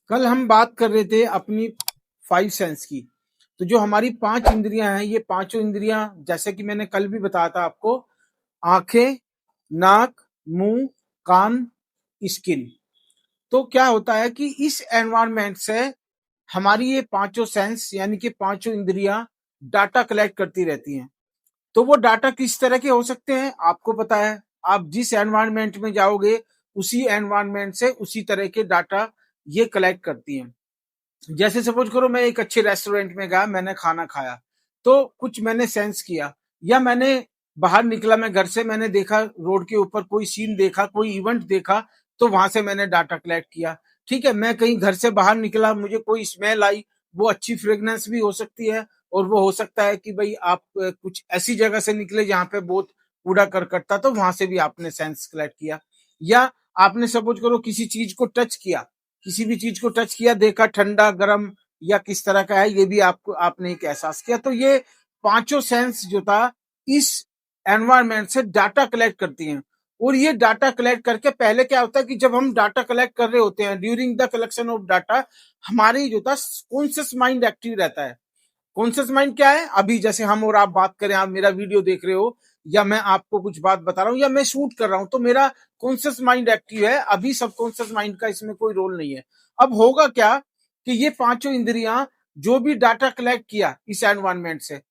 कल हम बात कर रहे थे अपनी 5 सेंस की। तो जो हमारी 5 इंद्रियां हैं, ये पांचों इंद्रियां जैसे कि मैंने कल भी बताया था आपको, आंखें, नाक, मुंह, कान, स्किन। तो क्या होता है कि इस एनवायरनमेंट से हमारी ये पांचों सेंस यानी कि पांचों इंद्रियां डाटा कलेक्ट करती रहती हैं। तो वो डाटा किस तरह के हो सकते हैं आपको पता है। आप जिस एनवायरनमेंट में जाओगे उसी एनवायरनमेंट से उसी तरह के डाटा ये कलेक्ट करती हैं। जैसे सपोज करो मैं एक अच्छे रेस्टोरेंट में गया, मैंने खाना खाया, तो कुछ मैंने सेंस किया, या मैंने बाहर निकला, मैं घर से मैंने देखा रोड के ऊपर कोई सीन देखा, कोई इवेंट देखा, तो वहां से मैंने डाटा कलेक्ट किया। ठीक है, मैं कहीं घर से बाहर निकला, मुझे कोई स्मेल आई, वो अच्छी फ्रेग्रेंस भी हो सकती है, और वो हो सकता है कि भाई आप कुछ ऐसी जगह से निकले जहां पे बहुत कूड़ा करकट था, तो वहां से भी आपने सेंस कलेक्ट किया। या आपने सपोज करो किसी चीज को टच किया, किसी भी चीज को टच किया, देखा ठंडा गर्म या किस तरह का है, ये भी आपको आपने एक एहसास किया। तो ये पांचों सेंस जो था इस एनवायरनमेंट से डाटा कलेक्ट करती हैं। और ये डाटा कलेक्ट करके, पहले क्या होता है कि जब हम डाटा कलेक्ट कर रहे होते हैं, during the collection of data, हमारी जो था कॉन्शियस माइंड एक्टिव रहता है। कॉन्शियस माइंड क्या है, अभी जैसे हम और आप बात करें, आप मेरा वीडियो देख रहे हो, या मैं आपको कुछ बात बता रहा हूं, या मैं शूट कर रहा हूं, तो मेरा कॉन्शियस माइंड एक्टिव है। अभी सबकॉन्शियस माइंड का इसमें कोई रोल नहीं है। अब होगा क्या कि ये पांचों इंद्रियां जो भी डाटा कलेक्ट किया इस एनवायरनमेंट से,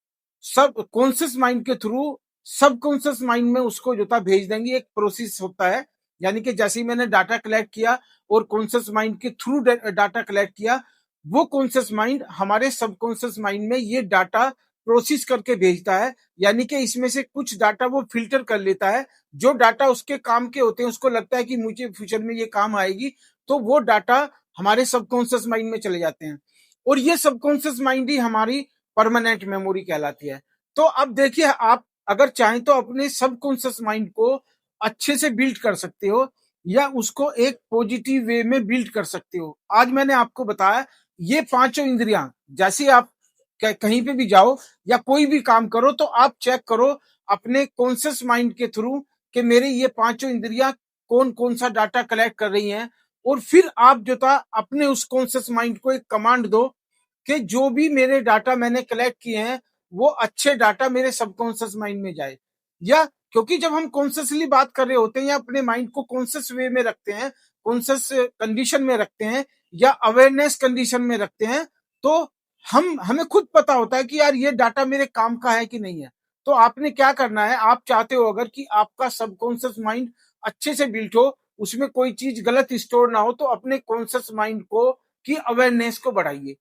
सब कॉन्शियस माइंड के थ्रू सबकॉन्शियस माइंड में उसको जो था भेज देंगे। एक प्रोसेस होता है, यानी कि जैसे ही मैंने डाटा कलेक्ट किया और कॉन्शियस माइंड के थ्रू डाटा कलेक्ट किया, वो कॉन्शियस माइंड हमारे सबकॉन्शियस माइंड में ये डाटा प्रोसेस करके भेजता है। यानी कि इसमें से कुछ डाटा वो फिल्टर कर लेता है, जो डाटा उसके काम के होते हैं, उसको लगता है कि मुझे फ्यूचर में ये काम आएगी, तो वो डाटा हमारे सबकॉन्शियस माइंड में चले जाते हैं। और ये सबकॉन्शियस माइंड ही हमारी परमानेंट मेमोरी कहलाती है। तो अब देखिए, आप अगर चाहें तो अपने सबकॉन्शियस माइंड को अच्छे से बिल्ड कर सकते हो, या उसको एक पॉजिटिव वे में बिल्ड कर सकते हो। आज मैंने आपको बताया ये पांचों इंद्रियां, जैसे आप कहीं पे भी जाओ या कोई भी काम करो, तो आप चेक करो अपने कॉन्शियस माइंड के थ्रू कि मेरे ये पांचों इंद्रियां कौन कौन सा डाटा कलेक्ट कर रही हैं। और फिर आप जो था अपने उस कॉन्शियस माइंड को एक कमांड दो कि जो भी मेरे डाटा मैंने कलेक्ट किए हैं, वो अच्छे डाटा मेरे सबकॉन्शियस माइंड में जाए। या क्योंकि जब हम कॉन्शियसली बात कर रहे होते हैं या अपने माइंड को कॉन्शियस वे में रखते हैं, कॉन्शियस कंडीशन में रखते हैं, या अवेयरनेस कंडीशन में रखते हैं, तो हम हमें खुद पता होता है कि यार ये डाटा मेरे काम का है कि नहीं है। तो आपने क्या करना है, आप चाहते हो अगर कि आपका सबकॉन्शियस माइंड अच्छे से बिल्ट हो, उसमें कोई चीज गलत स्टोर ना हो, तो अपने कॉन्शियस माइंड को की अवेयरनेस को बढ़ाइए।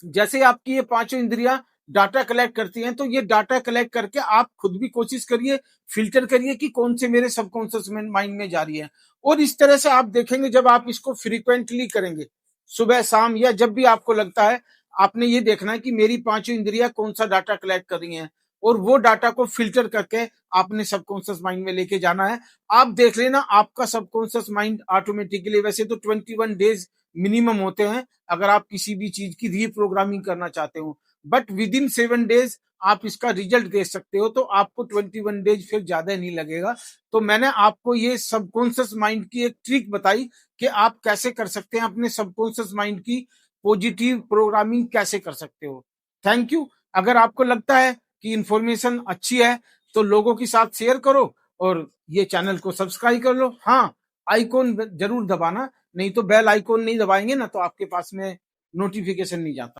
जैसे आपकी ये पांचों इंद्रियां डाटा कलेक्ट करती हैं, तो ये डाटा कलेक्ट करके आप खुद भी कोशिश करिए, फिल्टर करिए कि कौन से मेरे सबकॉन्शियस माइंड में जा रही है। और इस तरह से आप देखेंगे, जब आप इसको फ्रीक्वेंटली करेंगे, सुबह शाम या जब भी आपको लगता है, आपने ये देखना है कि मेरी पांचों इंद्रियां कौन सा डाटा कलेक्ट कर रही हैं, और वो डाटा को फिल्टर करके आपने सबकॉन्शियस माइंड में लेके जाना है। आप देख लेना, आपका सबकॉन्शियस माइंड ऑटोमेटिकली, वैसे तो 21 डेज मिनिमम होते हैं अगर आप किसी भी चीज की रीप्रोग्रामिंग करना चाहते हो, बट विद इन 7 डेज आप इसका रिजल्ट देख सकते हो। तो आपको 21 डेज फिर ज्यादा नहीं लगेगा। तो मैंने आपको ये सबकॉन्शियस माइंड की एक ट्रिक बताई कि आप कैसे कर सकते हैं, अपने सबकॉन्शियस माइंड की पॉजिटिव प्रोग्रामिंग कैसे कर सकते हो। Thank you. अगर आपको लगता है कि इंफॉर्मेशन अच्छी है, तो लोगों के साथ शेयर करो, और ये चैनल को सब्सक्राइब कर लो। हाँ, आइकॉन जरूर दबाना, नहीं तो बेल आइकॉन नहीं दबाएंगे ना, तो आपके पास में नोटिफिकेशन नहीं जाता।